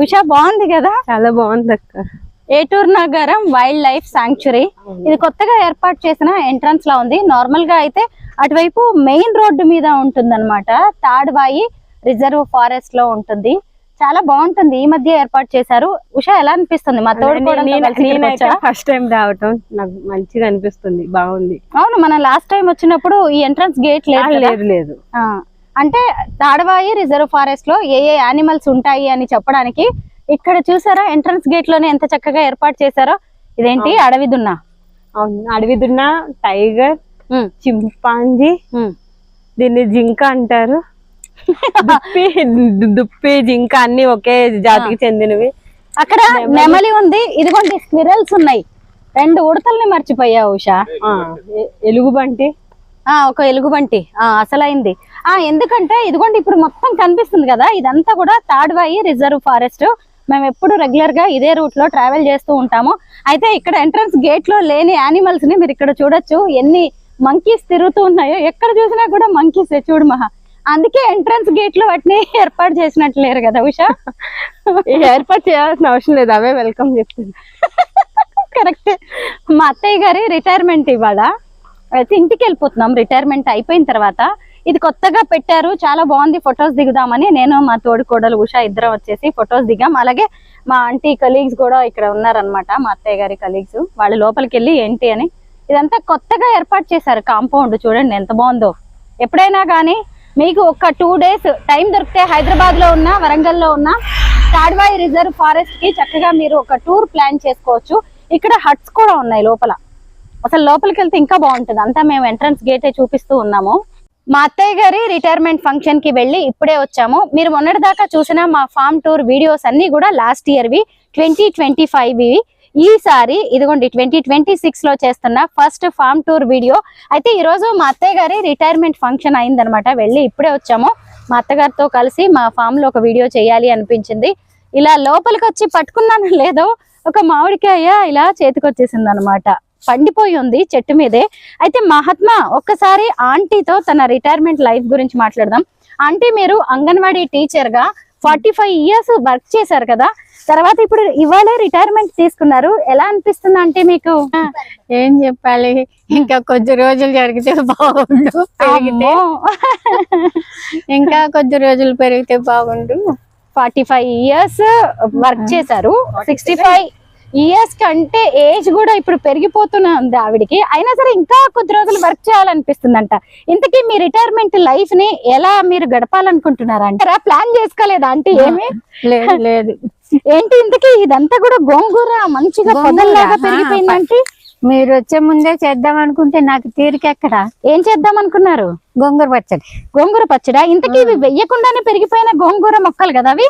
ఉషా బాగుంది కదా, చాలా బాగుంది అక్క. ఏటూరు నగరం వైల్డ్ లైఫ్ సాంక్చురీ ఇది కొత్తగా ఏర్పాటు చేసిన ఎంట్రన్స్ లా ఉంది. నార్మల్ గా అయితే అటువైపు మెయిన్ రోడ్డు మీద ఉంటుందన్నమాట. తాడ్వాయి రిజర్వ్ ఫారెస్ట్ లో ఉంటుంది. చాలా బాగుంటుంది. ఈ మధ్య ఏర్పాటు చేశారు. ఉషా ఎలా అనిపిస్తుంది? మా తోడు ఫస్ట్ టైం రావటం నాకు మంచిగా అనిపిస్తుంది, బాగుంది. అవును, మనం లాస్ట్ టైం వచ్చినప్పుడు ఈ ఎంట్రన్స్ గేట్ లేదు. అంటే తాడ్వాయి రిజర్వ్ ఫారెస్ట్ లో ఏ యానిమల్స్ ఉంటాయి అని చెప్పడానికి ఇక్కడ చూసారా ఎంట్రన్స్ గేట్ లోనే ఎంత చక్కగా ఏర్పాటు చేశారో. ఇదేంటి అడవి దున్న? అవును, అడవి దున్న, టైగర్, చింపాంజీ, దీన్ని జింక అంటారు. దుప్పి, జింక అన్ని ఒకే జాతికి చెందినవి. అక్కడ నెమలి ఉంది. ఇదిగోండి స్క్విరల్స్ ఉన్నాయి. 2 ఉడతల్ని మర్చిపోయా ఉషా. ఎలుగుబంటి, ఒక ఎలుగుబంటి అసలైంది. ఎందుకంటే ఇదిగోండి ఇప్పుడు మొత్తం కనిపిస్తుంది కదా, ఇదంతా కూడా తాడ్వాయి రిజర్వ్ ఫారెస్ట్. మేము ఎప్పుడు రెగ్యులర్ గా ఇదే రూట్ లో ట్రావెల్ చేస్తూ ఉంటాము. అయితే ఇక్కడ ఎంట్రన్స్ గేట్ లో లేని యానిమల్స్ ని మీరు ఇక్కడ చూడొచ్చు. ఎన్ని మంకీస్ తిరుగుతూ ఉన్నాయో, ఎక్కడ చూసినా కూడా మంకీస్. చూడు మహా, అందుకే ఎంట్రన్స్ గేట్ లో వాటిని ఏర్పాటు చేసినట్లు లేరు కదా ఉషా. ఏర్పాటు చేయాల్సిన అవసరం లేదు, అవే వెల్కమ్ చెప్తుంది. కరెక్ట్. మా అత్తయ్య గారి రిటైర్మెంట్ ఇవాళ, అయితే ఇంటికి వెళ్ళిపోతున్నాం రిటైర్మెంట్ అయిపోయిన తర్వాత. ఇది కొత్తగా పెట్టారు, చాలా బాగుంది. ఫొటోస్ దిగుదామని నేను మా తోడి కోడలు ఉషా ఇద్దరం వచ్చేసి ఫొటోస్ దిగాం. అలాగే మా ఆంటీ కలీగ్స్ కూడా ఇక్కడ ఉన్నారనమాట, మా అత్తయ్య గారి కలీగ్స్. వాళ్ళు లోపలికి వెళ్ళి ఏంటి అని, ఇదంతా కొత్తగా ఏర్పాటు చేశారు కాంపౌండ్. చూడండి ఎంత బాగుందో. ఎప్పుడైనా కానీ మీకు ఒక 2 days టైం దొరికితే హైదరాబాద్ లో ఉన్న, వరంగల్ లో ఉన్న తాడ్వాయి రిజర్వ్ ఫారెస్ట్ కి చక్కగా మీరు ఒక టూర్ ప్లాన్ చేసుకోవచ్చు. ఇక్కడ హట్స్ కూడా ఉన్నాయి లోపల. అసలు లోపలికి వెళ్తే ఇంకా బాగుంటుంది. అంతా మేము ఎంట్రన్స్ గేటే చూపిస్తూ ఉన్నాము. మా అత్తయ్య గారి రిటైర్మెంట్ ఫంక్షన్ కి వెళ్ళి ఇప్పుడే వచ్చాము. మీరు మొన్నటి దాకా చూసిన మా ఫామ్ టూర్ వీడియోస్ అన్ని కూడా లాస్ట్ ఇయర్వి, 2025వి. ఈసారి ఇదిగోండి 2026 లో చేస్తున్న ఫస్ట్ ఫామ్ టూర్ వీడియో. అయితే ఈ రోజు మా అత్తయ్య గారి రిటైర్మెంట్ ఫంక్షన్ అయిందనమాట. వెళ్ళి ఇప్పుడే వచ్చాము. మా అత్తగారితో కలిసి మా ఫామ్ లో ఒక వీడియో చేయాలి అనిపించింది. ఇలా లోపలికి వచ్చి పట్టుకున్నాను లేదో, ఒక మామిడికాయ ఇలా చేతికి వచ్చేసింది అనమాట. పండిపోయి ఉంది చెట్టు మీదే. అయితే మహాత్మా ఒక్కసారి ఆంటీతో తన రిటైర్మెంట్ లైఫ్ గురించి మాట్లాడదాం. ఆంటీ, మీరు అంగన్వాడీ టీచర్ గా 45 years వర్క్ చేశారు కదా, తర్వాత ఇప్పుడు ఇవాళ రిటైర్మెంట్ తీసుకున్నారు. ఎలా అనిపిస్తుంది అంటే మీకు? ఏం చెప్పాలి, ఇంకా కొద్ది రోజులు జరిగితే బాగుండు, పెరిగితే ఇంకా కొద్ది రోజులు పెరిగితే బాగుండు. 45 years వర్క్ చేశారు. 65 years కంటే ఏజ్ కూడా ఇప్పుడు పెరిగిపోతూనే ఉంది ఆవిడికి. అయినా సరే ఇంకా కొద్ది రోజులు వర్క్ చేయాలనిపిస్తుందంట. ఇంతకీ మీ రిటైర్మెంట్ లైఫ్ ని ఎలా మీరు గడపాలనుకుంటున్నారా? అంటే ప్లాన్ చేసుకోలేదా అంటే? ఏమి లేదు. ఏంటి ఇంతకీ ఇదంతా కూడా గోంగూర మంచిగా పొదల్లాగా పెరిగిపోయిందంటే? మీరు వచ్చే ముందే చేద్దాం అనుకుంటే నాకు తీరికెక్కడ. ఏం చేద్దాం అనుకున్నారు? గోంగూర పచ్చడి. గోంగూర పచ్చడా? ఇంతకీ ఇవి వెయ్యకుండానే పెరిగిపోయిన గోంగూర మొక్కలు కదా అవి.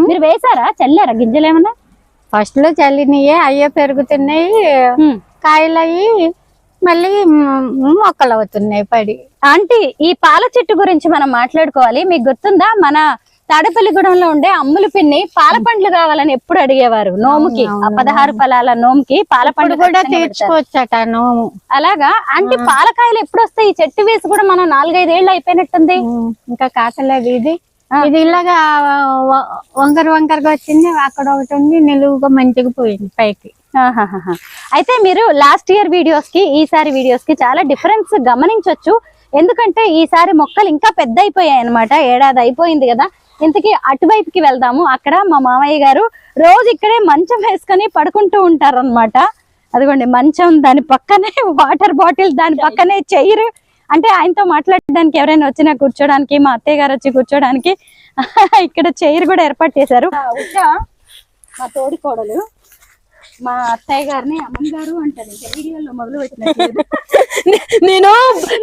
మీరు వేసారా, చల్లారా గింజలు ఏమన్నా? ఫస్ట్ లో చల్లినయే అయ్యే పెరుగుతున్నాయి, కాయలు అయ్యి మళ్ళీ మొక్కలు అవుతున్నాయి పడి. ఆంటీ, ఈ పాల చెట్టు గురించి మనం మాట్లాడుకోవాలి. మీకు గుర్తుందా, మన తాడేపల్లిగూడెంలో ఉండే అమ్ముల పిన్ని పాల పండ్లు కావాలని ఎప్పుడు అడిగేవారు. నోముకి 16 ఫలాల నోముకి పాల పండ్లు కూడా తీర్చుకోవచ్చట నోము. అలాగా ఆంటీ, పాలకాయలు ఎప్పుడు వస్తాయి? ఈ చెట్టు వేసి కూడా మనం 4-5 ఏళ్ళు అయిపోయినట్టుంది. ఇంకా కాకలేదు. ఇది ఇలాగా వంకరగా వచ్చింది. అక్కడ ఒకటి ఉంది, నిలువుగా మంచిగా పోయింది పైకి. అయితే మీరు లాస్ట్ ఇయర్ వీడియోస్ కి ఈసారి వీడియోస్ కి చాలా డిఫరెన్స్ గమనించవచ్చు. ఎందుకంటే ఈసారి మొక్కలు ఇంకా పెద్ద అయిపోయాయి అనమాట. ఏడాది అయిపోయింది కదా. ఇంతకీ అటువైపుకి వెళ్దాము. అక్కడ మా మామయ్య గారు రోజు ఇక్కడే మంచం వేసుకొని పడుకుంటూ ఉంటారు అనమాట. అదిగోండి మంచం, దాని పక్కనే వాటర్ బాటిల్, దాని పక్కనే చైర్. అంటే ఆయనతో మాట్లాడడానికి ఎవరైనా వచ్చినా కూర్చోడానికి, మా అత్తయ్య గారు వచ్చి కూర్చోడానికి ఇక్కడ చైర్ కూడా ఏర్పాటు చేశారు. మా తోడి కోడలు మా అత్తయ్య గారిని అమ్మమ్మ గారు అంటారు. వీడియోలో మొదలు పెట్టినట్లేదు. నేను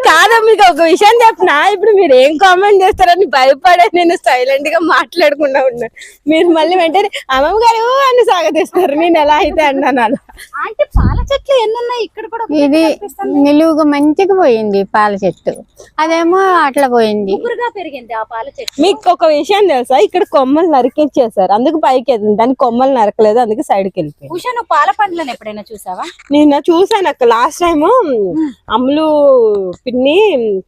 కాదా మీకు ఒక విషయం చెప్పినా, ఇప్పుడు మీరు ఏం కామెంట్ చేస్తారని భయపడే నేను సైలెంట్ గా మాట్లాడకుండా ఉన్నా. మీరు మళ్ళీ వెంటనే అమ్మమ్మ గారు అని సాగతీస్తారు. నేను ఎలా అయితే అన్నాను అలా. అంటే పాల చెట్లు ఎన్ని ఉన్నాయి ఇక్కడ కూడా? ఇది నిలువుగా మంచిగా పోయింది పాల చెట్టు, అదేమో అట్లా పోయింది. పెరిగింది ఆ పాల చెట్టు. మీకు ఒక విషయం తెలుసా, ఇక్కడ కొమ్మలు నరికేచ్చేసారు, అందుకు పైకి వెళ్తుంది. దానికి కొమ్మలు నరకలేదు, అందుకే సైడ్కి వెళ్ళిపోయింది. ఉషాను పాల పండ్లను ఎప్పుడైనా చూసావా? నేను చూసాను అక్క లాస్ట్ టైం అమ్ములు పిన్ని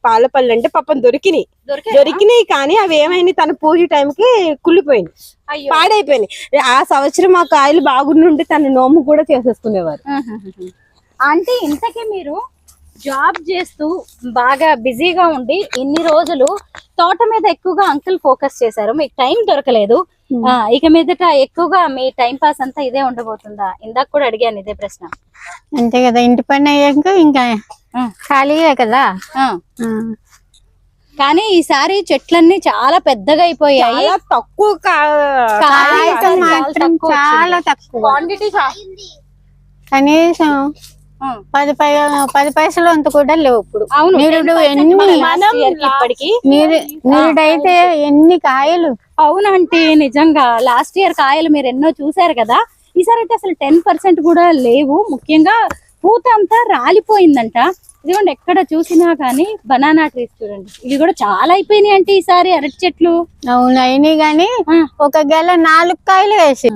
పాల పళ్ళు అంటే పాపం దొరికినాయి కానీ అవి ఏమైంది తన పూజ టైంకి కుళ్ళిపోయింది, పాడైపోయినాయి. ఆ సంవత్సరం ఆ కాయలు బాగుండి తన నోము కూడా చేసేసుకునేవారు. అంటే ఇంతకీ మీరు జాబ్ చేస్తూ బాగా బిజీగా ఉండి ఇన్ని రోజులు తోట మీద ఎక్కువగా అంకుల్ ఫోకస్ చేశారు, మీకు టైం దొరకలేదు. ఇక మీదట ఎక్కువగా మీ టైం పాస్ అంతా ఇదే ఉండబోతుందా? ఇందాక కూడా అడిగాను ఇదే ప్రశ్న. అంతే కదా, ఇంటి పని అయ్యాక ఇంకా ఖాళీయే కదా. కానీ ఈసారి చెట్లన్నీ చాలా పెద్దగా అయిపోయాయి, చాలా తక్కువ కాయతం మాత్రం చాలా తక్కువ, క్వాంటిటీ కనీసం 10 పైసలు అంత కూడా లేవు ఇప్పుడు. నిరుడు ఇప్పటికి నిరుడైతే ఎన్ని కాయలు. అవునంటే నిజంగా లాస్ట్ ఇయర్ కాయలు మీరు ఎన్నో చూసారు కదా, ఈసారి అయితే అసలు 10% కూడా లేవు. ముఖ్యంగా పూత అంతా రాలిపోయిందంట. ఇదిగోండి ఎక్కడ చూసినా గానీ బనానా ట్రీస్ చూడండి, ఇవి కూడా చాలా అయిపోయినాయి అంటే ఈసారి అరటి చెట్లు. అవును అయినాయి గానీ ఒక గెల 4 కాయలు వేసి.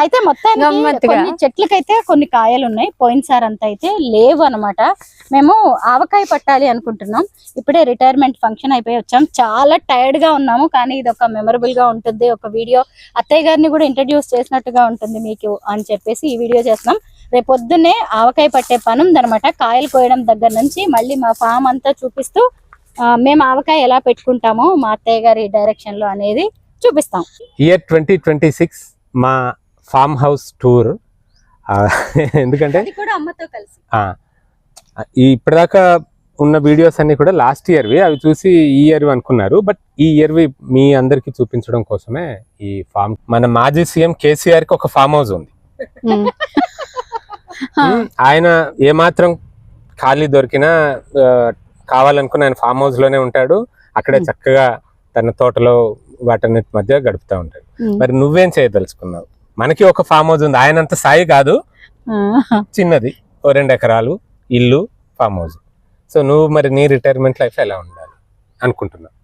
అయితే మొత్తానికి కొన్ని చెట్లకైతే కొన్ని కాయలు ఉన్నాయి, పోయినసారి అంతా అయితే లేవు అనమాట. మేము ఆవకాయ పట్టాలి అనుకుంటున్నాం. ఇప్పుడే రిటైర్మెంట్ ఫంక్షన్ అయిపోయి వచ్చాం, చాలా టైర్డ్ గా ఉన్నాము. కానీ ఇది ఒక మెమరబుల్ గా ఉంటుంది, ఒక వీడియో అత్తయ్య గారిని కూడా ఇంట్రడ్యూస్ చేసినట్టుగా ఉంటుంది మీకు అని చెప్పేసి ఈ వీడియో చేస్తున్నాం. రేపు పొద్దున్నే ఆవకాయ పట్టే పని ఉందనమాట. కాయలు కోయడం దగ్గర నుంచి మళ్ళీ మా ఫామ్ అంతా చూపిస్తూ మేము ఆవకాయ ఎలా పెట్టుకుంటామో మా అత్తయ్య గారి డైరెక్షన్ లో అనేది చూపిస్తాం. ఇయర్ 2026 మా ఫామ్ హౌస్ టూర్. ఎందుకంటే అమ్మతో కలిసి ఇప్పటిదాకా ఉన్న వీడియోస్ అన్ని కూడా లాస్ట్ ఇయర్వి, అవి చూసి ఈ ఇయర్ అనుకున్నారు. బట్ ఈ ఇయర్వి మీ అందరికి చూపించడం కోసమే ఈ ఫామ్. మన మాజీ సీఎం కేసీఆర్ కి ఒక ఫామ్ హౌస్ ఉంది. ఆయన ఏమాత్రం ఖాళీ దొరికినా కావాలనుకున్న ఆయన ఫామ్ హౌస్ లోనే ఉంటాడు. అక్కడే చక్కగా తన తోటలో వాటన్నిటి మధ్య గడుపుతూ ఉంటాడు. మరి నువ్వేం చేయదలుచుకున్నావు? మనకి ఒక ఫామ్ హౌస్ ఉంది, ఆయనంత స్థాయి కాదు, చిన్నది, 2 ఎకరాలు ఇల్లు, ఫామ్ హౌస్. సో నువ్వు మరి నీ రిటైర్మెంట్ లైఫ్ ఎలా ఉండాలి అనుకుంటున్నావు?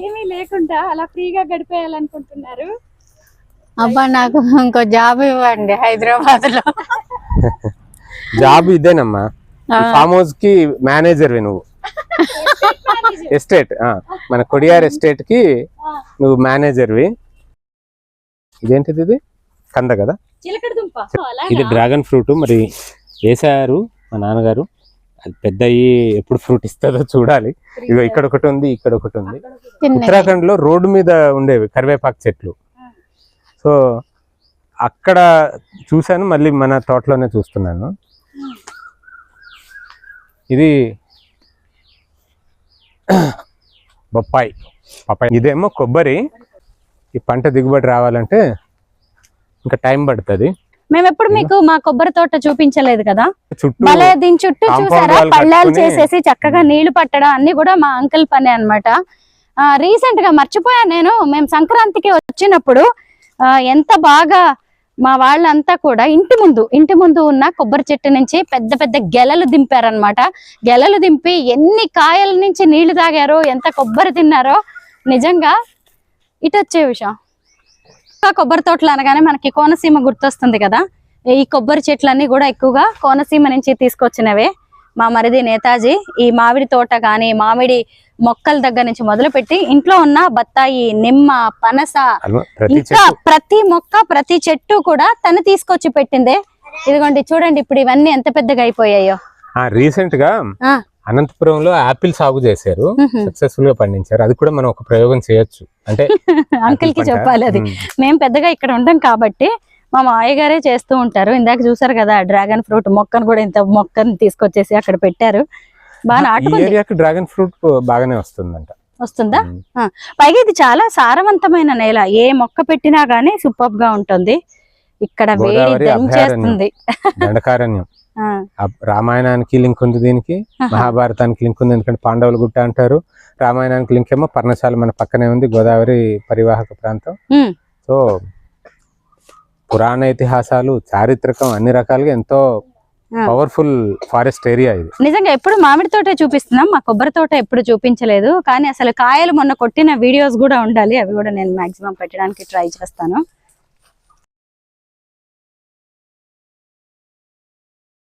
ఏమీ లేకుండా అలా ఫ్రీగా గడిపేయాలనుకుంటున్నారు? అబ్బా నాకు ఇంకో జాబ్ ఇవ్వండి హైదరాబాద్ లో. జాబ్ ఇదేనమ్మా, ఫామ్ హౌస్ కి మేనేజర్ నువ్వు. ఎస్టేట్ మన కొడియార్ ఎస్టేట్ కి నువ్వు మేనేజర్వి. ఇదేంటిది? ఇది కంద కదా, ఇది డ్రాగన్ ఫ్రూట్. మరి వేసారు మా నాన్నగారు, అది పెద్ద అయ్యి ఎప్పుడు ఫ్రూట్ ఇస్తుందో చూడాలి. ఇగో ఇక్కడ ఒకటి ఉంది, ఇక్కడ ఒకటి ఉంది. ఉత్తరాఖండ్ లో రోడ్డు మీద ఉండేవి కరివేపాకు చెట్లు. సో అక్కడ చూశాను, మళ్ళీ మన తోటలోనే చూస్తున్నాను. ఇది బొప్పాయి, పప్పాయి. ఇదేమో కొబ్బరి. ఈ పంట దిగుబడి రావాలంటే ఇంకా టైం పడుతుంది. మేము ఎప్పుడు మీకు మా కొబ్బరి తోట చూపించలేదు కదా, చుట్టూ దీని చుట్టూ చూసారా పళ్ళాలు చేసేసి చక్కగా నీళ్లు పట్టడం అన్ని కూడా మా అంకుల్ పని అన్నమాట. రీసెంట్ గా మర్చిపోయాను నేను, మేము సంక్రాంతికి వచ్చినప్పుడు ఎంత బాగా మా వాళ్ళంతా కూడా ఇంటి ముందు ఉన్న కొబ్బరి చెట్టు నుంచి పెద్ద పెద్ద గెలలు దింపారనమాట. గెలలు దింపి ఎన్ని కాయల నుంచి నీళ్లు తాగారో, ఎంత కొబ్బరి తిన్నారో. నిజంగా ఇటు వచ్చే విషయం, కొబ్బరి తోటలు అనగానే మనకి కోనసీమ గుర్తొస్తుంది కదా. ఈ కొబ్బరి చెట్లన్నీ కూడా ఎక్కువగా కోనసీమ నుంచి తీసుకొచ్చినవే. మా మరిది నేతాజీ ఈ మామిడి తోట కానీ మామిడి మొక్కల దగ్గర నుంచి మొదలుపెట్టి ఇంట్లో ఉన్న బత్తాయి, నిమ్మ, పనస, ఇంకా ప్రతి మొక్క ప్రతి చెట్టు కూడా తను తీసుకొచ్చి పెట్టిందే. ఇదిగోండి చూడండి ఇప్పుడు ఇవన్నీ ఎంత పెద్దగా అయిపోయాయో. రీసెంట్ గా అనంతపురంలో ఆపిల్ సాగు చేశారు, సక్సెస్ఫుల్ గా పండించారు. అది కూడా మనం ఒక ప్రయోగం చేయొచ్చు అంటే అంకుల్ కి చెప్పాలి. అది మేము పెద్దగా ఇక్కడ ఉంటాం కాబట్టి మా మాయ గారే చేస్తూ ఉంటారు. ఇందాక చూసారు కదా డ్రాగన్ ఫ్రూట్ మొక్కను కూడా ఇంత మొక్కను తీసుకొచ్చేసి అక్కడ పెట్టారు. బాగా నాటుకుంది. డ్రాగన్ ఫ్రూట్ బాగానే వస్తుందా? పైగా ఇది చాలా సారవంతమైన నేల, ఏ మొక్క పెట్టినా గానీ సూపర్ గా ఉంటుంది. ఇక్కడ వేడి దంచేస్తుంది. దండకారణ్యం రామాయణానికి లింక్ ఉంది, దీనికి మహాభారతానికి లింక్ ఉంది. ఎందుకంటే పాండవుల గుట్ట అంటారు. రామాయణానికి లింక్ ఏమో పర్ణశాల మన పక్కనే ఉంది, గోదావరి పరివాహక ప్రాంతం. సో పురాణ ఇతిహాసాలు, చారిత్రకం అన్ని రకాలుగా ఎంతో పవర్ఫుల్ ఫారెస్ట్ ఏరియా ఇది. నిజంగా ఎప్పుడు మామిడి తోటే చూపిస్తున్నాం, మా కొబ్బరి తోట ఎప్పుడు చూపించలేదు. కానీ అసలు కాయలు మొన్న కొట్టిన వీడియోస్ కూడా ఉండాలి, అవి కూడా నేను మాక్సిమం పెట్టడానికి ట్రై చేస్తాను.